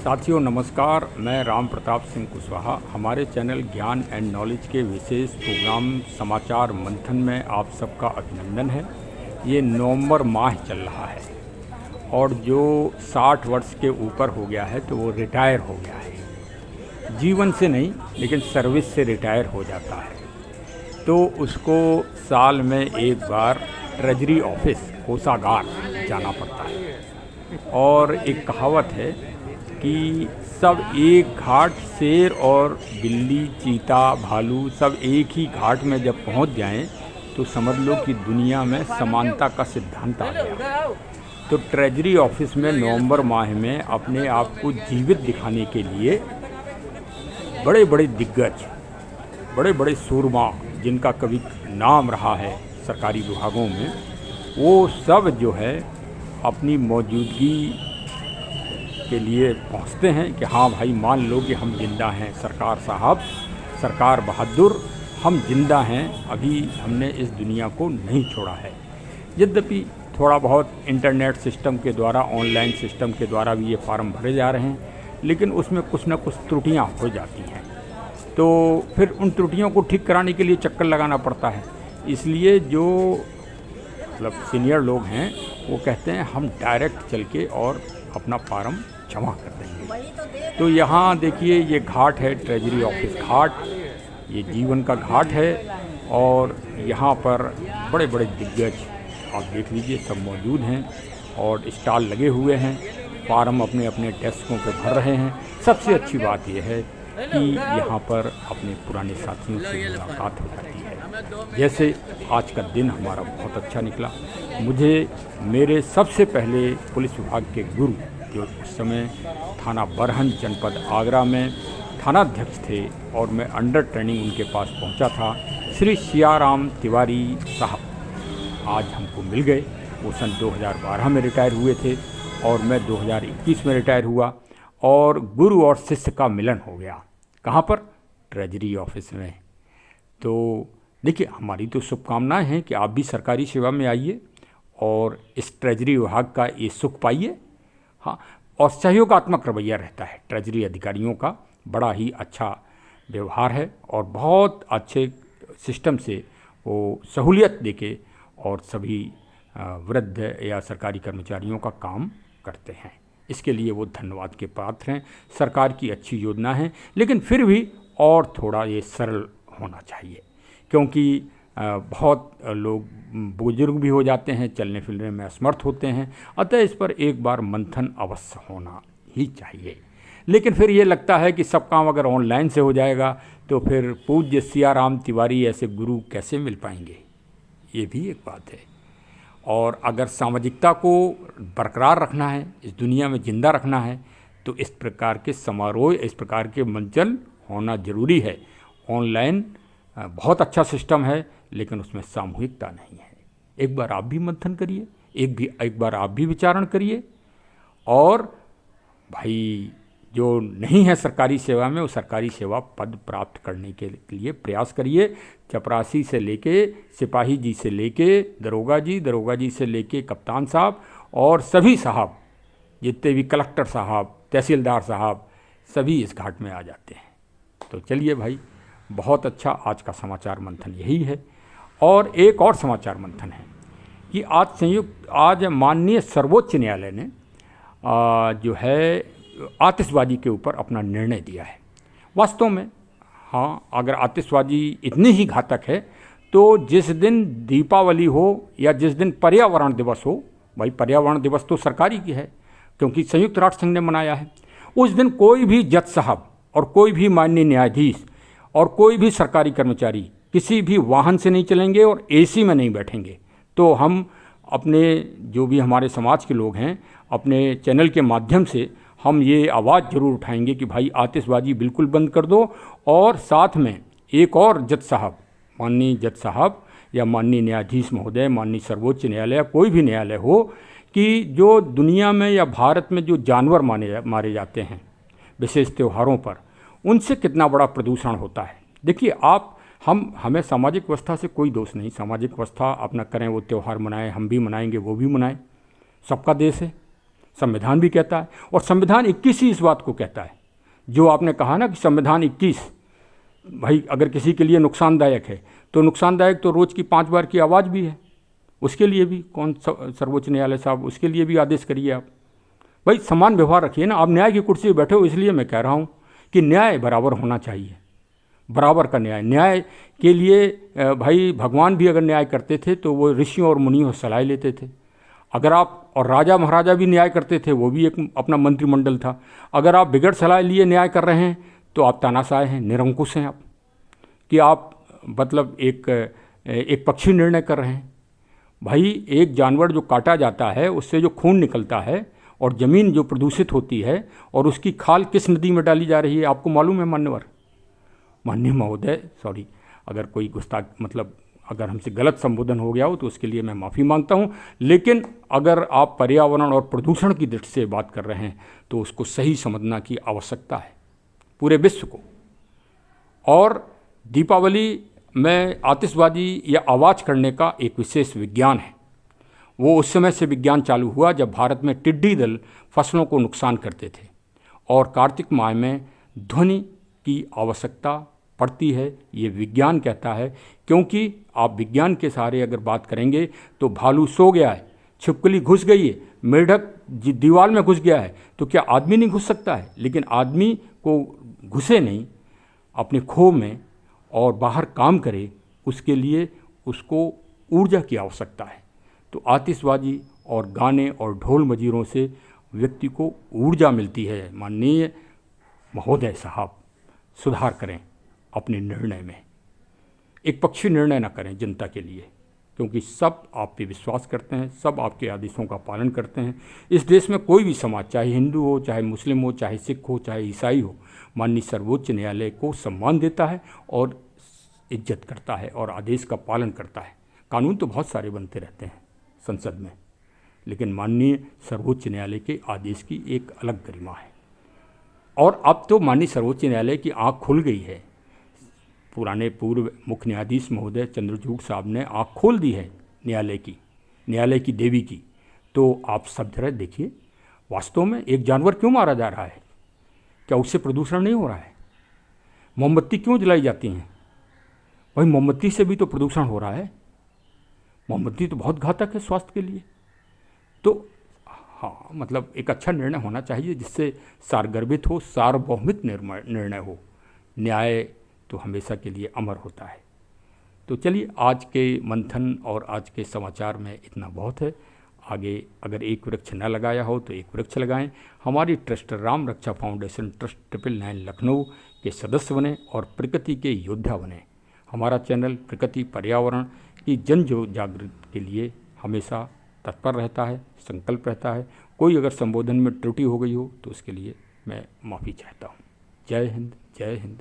साथियों नमस्कार, मैं राम प्रताप सिंह कुशवाहा। हमारे चैनल ज्ञान एंड नॉलेज के विशेष प्रोग्राम समाचार मंथन में आप सबका अभिनंदन है। ये नवंबर माह चल रहा है और जो 60 वर्ष के ऊपर हो गया है तो वो रिटायर हो गया है। जीवन से नहीं लेकिन सर्विस से रिटायर हो जाता है तो उसको साल में एक बार ट्रेजरी ऑफिस कोषागार जाना पड़ता है। और एक कहावत है कि सब एक घाट, शेर और बिल्ली, चीता, भालू सब एक ही घाट में जब पहुंच जाएं तो समझ लो कि दुनिया में समानता का सिद्धांत आ गया। तो ट्रेजरी ऑफिस में नवंबर माह में अपने आप को जीवित दिखाने के लिए बड़े बड़े दिग्गज, बड़े बड़े सूरमा जिनका कभी नाम रहा है सरकारी विभागों में, वो सब जो है अपनी मौजूदगी के लिए पहुंचते हैं कि हाँ भाई, मान लो कि हम जिंदा हैं, सरकार साहब, सरकार बहादुर, हम जिंदा हैं, अभी हमने इस दुनिया को नहीं छोड़ा है। यद्यपि थोड़ा बहुत इंटरनेट सिस्टम के द्वारा, ऑनलाइन सिस्टम के द्वारा भी ये फार्म भरे जा रहे हैं, लेकिन उसमें कुछ न कुछ त्रुटियाँ हो जाती हैं, तो फिर उन त्रुटियों को ठीक कराने के लिए चक्कर लगाना पड़ता है। इसलिए जो मतलब सीनियर लोग हैं वो कहते हैं हम डायरेक्ट चल के और अपना फार्म जमा कर देंगे। तो यहाँ देखिए, ये घाट है ट्रेजरी ऑफिस घाट, ये जीवन का घाट है और यहाँ पर बड़े बड़े दिग्गज आप देख लीजिए सब मौजूद हैं और स्टॉल लगे हुए हैं, फार्म अपने अपने डेस्कों पे भर रहे हैं। सबसे अच्छी बात यह है कि यहाँ पर अपने पुराने साथियों से मुलाकात हो जाती है। जैसे आज का दिन हमारा बहुत अच्छा निकला। मुझे मेरे सबसे पहले पुलिस विभाग के गुरु, जो उस समय थाना बरहन जनपद आगरा में थानाध्यक्ष थे और मैं अंडर ट्रेनिंग उनके पास पहुंचा था, श्री सियाराम तिवारी साहब आज हमको मिल गए। वो सन 2012 में रिटायर हुए थे और मैं 2021 में रिटायर हुआ और गुरु और शिष्य का मिलन हो गया। कहाँ पर? ट्रेजरी ऑफिस में। तो देखिए, हमारी तो शुभकामनाएं हैं कि आप भी सरकारी सेवा में आइए और इस ट्रेजरी विभाग का ये सुख पाइए। हाँ, और सहयोगात्मक रवैया रहता है ट्रेजरी अधिकारियों का, बड़ा ही अच्छा व्यवहार है और बहुत अच्छे सिस्टम से वो सहूलियत देके और सभी वृद्ध या सरकारी कर्मचारियों का काम करते हैं। इसके लिए वो धन्यवाद के पात्र हैं। सरकार की अच्छी योजना है, लेकिन फिर भी और थोड़ा ये सरल होना चाहिए, क्योंकि बहुत लोग बुजुर्ग भी हो जाते हैं, चलने फिरने में असमर्थ होते हैं, अतः इस पर एक बार मंथन अवश्य होना ही चाहिए। लेकिन फिर ये लगता है कि सब काम अगर ऑनलाइन से हो जाएगा तो फिर पूज्य सियाराम तिवारी ऐसे गुरु कैसे मिल पाएंगे, ये भी एक बात है। और अगर सामाजिकता को बरकरार रखना है, इस दुनिया में जिंदा रखना है, तो इस प्रकार के समारोह, इस प्रकार के मंचन होना ज़रूरी है। ऑनलाइन बहुत अच्छा सिस्टम है, लेकिन उसमें सामूहिकता नहीं है। एक बार आप भी मंथन करिए, एक बार आप भी विचारण करिए और भाई जो नहीं है सरकारी सेवा में, वो सरकारी सेवा पद प्राप्त करने के लिए प्रयास करिए। चपरासी से लेके, सिपाही जी से लेके, दरोगा जी से लेके कप्तान साहब और सभी साहब, जितने भी कलेक्टर साहब, तहसीलदार साहब, सभी इस घाट में आ जाते हैं। तो चलिए भाई, बहुत अच्छा आज का समाचार मंथन यही है। और एक और समाचार मंथन है कि आज माननीय सर्वोच्च न्यायालय ने जो है आतिशबाजी के ऊपर अपना निर्णय दिया है। वास्तव में हाँ, अगर आतिशबाजी इतनी ही घातक है तो जिस दिन दीपावली हो या जिस दिन पर्यावरण दिवस हो, भाई पर्यावरण दिवस तो सरकारी की है क्योंकि संयुक्त राष्ट्र संघ ने मनाया है, उस दिन कोई भी जज साहब और कोई भी माननीय न्यायाधीश और कोई भी सरकारी कर्मचारी किसी भी वाहन से नहीं चलेंगे और एसी में नहीं बैठेंगे। तो हम अपने जो भी हमारे समाज के लोग हैं, अपने चैनल के माध्यम से हम ये आवाज़ ज़रूर उठाएंगे कि भाई आतिशबाजी बिल्कुल बंद कर दो। और साथ में एक और जज साहब, माननीय जज साहब या माननीय न्यायाधीश महोदय, माननीय सर्वोच्च न्यायालय, कोई भी न्यायालय हो, कि जो दुनिया में या भारत में जो जानवर मारे जाते हैं विशेष त्योहारों पर, उनसे कितना बड़ा प्रदूषण होता है। देखिए हमें सामाजिक व्यवस्था से कोई दोष नहीं, सामाजिक व्यवस्था अपना करें, वो त्यौहार मनाएं, हम भी मनाएंगे, वो भी मनाएं, सबका देश है। संविधान भी कहता है, और संविधान 21 ही इस बात को कहता है। जो आपने कहा ना कि संविधान 21 भाई अगर किसी के लिए नुकसानदायक है तो नुकसानदायक तो रोज़ की 5 बार की आवाज़ भी है, उसके लिए भी कौन सर्वोच्च न्यायालय साहब, उसके लिए भी आदेश करिए आप। भाई समान व्यवहार रखिए ना। आप न्याय की कुर्सी पर बैठे हो, इसलिए मैं कह रहा हूँ कि न्याय बराबर होना चाहिए, बराबर का न्याय। न्याय के लिए भाई भगवान भी अगर न्याय करते थे तो वो ऋषियों और मुनियों से सलाह लेते थे। अगर आप, और राजा महाराजा भी न्याय करते थे, वो भी एक अपना मंत्रिमंडल था। अगर आप बिगड़ सलाह लिए न्याय कर रहे हैं तो आप तानाशाह हैं, निरंकुश हैं आप, कि आप मतलब एक पक्षी निर्णय कर रहे हैं। भाई एक जानवर जो काटा जाता है उससे जो खून निकलता है और ज़मीन जो प्रदूषित होती है और उसकी खाल किस नदी में डाली जा रही है आपको मालूम है मान्यवर? माननीय महोदय, सॉरी अगर कोई गुस्ताख मतलब अगर हमसे गलत संबोधन हो गया हो तो उसके लिए मैं माफ़ी मांगता हूं। लेकिन अगर आप पर्यावरण और प्रदूषण की दृष्टि से बात कर रहे हैं तो उसको सही समझना की आवश्यकता है पूरे विश्व को। और दीपावली में आतिशबाजी या आवाज़ करने का एक विशेष विज्ञान है। वो उस समय से विज्ञान चालू हुआ जब भारत में टिड्डी दल फसलों को नुकसान करते थे और कार्तिक माह में ध्वनि की आवश्यकता पड़ती है, ये विज्ञान कहता है। क्योंकि आप विज्ञान के सहारे अगर बात करेंगे तो भालू सो गया है, छिपकली घुस गई है, मेढक दीवार में घुस गया है, तो क्या आदमी नहीं घुस सकता है? लेकिन आदमी को घुसे नहीं अपने खो में और बाहर काम करे, उसके लिए उसको ऊर्जा की आवश्यकता है। तो आतिशबाजी और गाने और ढोल मजीरों से व्यक्ति को ऊर्जा मिलती है। माननीय महोदय साहब सुधार करें अपने निर्णय में, एक पक्षी निर्णय ना करें जनता के लिए, क्योंकि सब आप पे विश्वास करते हैं, सब आपके आदेशों का पालन करते हैं। इस देश में कोई भी समाज, चाहे हिंदू हो, चाहे मुस्लिम हो, चाहे सिख हो, चाहे ईसाई हो, माननीय सर्वोच्च न्यायालय को सम्मान देता है और इज्जत करता है और आदेश का पालन करता है। कानून तो बहुत सारे बनते रहते हैं संसद में, लेकिन माननीय सर्वोच्च न्यायालय के आदेश की एक अलग गरिमा है। और अब तो माननीय सर्वोच्च न्यायालय की आँख खुल गई है। पुराने पूर्व मुख्य न्यायाधीश महोदय चंद्रचूड़ साहब ने आँख खोल दी है न्यायालय की देवी की। तो आप सब जरा देखिए, वास्तव में एक जानवर क्यों मारा जा रहा है? क्या उससे प्रदूषण नहीं हो रहा है? मोमबत्ती क्यों जलाई जाती हैं? भाई मोमबत्ती से भी तो प्रदूषण हो रहा है। मोमबत्ती तो बहुत घातक है स्वास्थ्य के लिए। तो हाँ, मतलब एक अच्छा निर्णय होना चाहिए जिससे सारगर्भित हो, सार्वभौमिक निर्णय हो। न्याय तो हमेशा के लिए अमर होता है। तो चलिए, आज के मंथन और आज के समाचार में इतना बहुत है। आगे अगर एक वृक्ष न लगाया हो तो एक वृक्ष लगाएं। हमारी ट्रस्ट राम रक्षा फाउंडेशन ट्रस्ट 999 लखनऊ के सदस्य बने और प्रकृति के योद्धा बने। हमारा चैनल प्रकृति पर्यावरण की जन जागृति के लिए हमेशा तत्पर रहता है, संकल्प रहता है। कोई अगर संबोधन में त्रुटि हो गई हो तो उसके लिए मैं माफ़ी चाहता हूँ। जय हिंद, जय हिंद।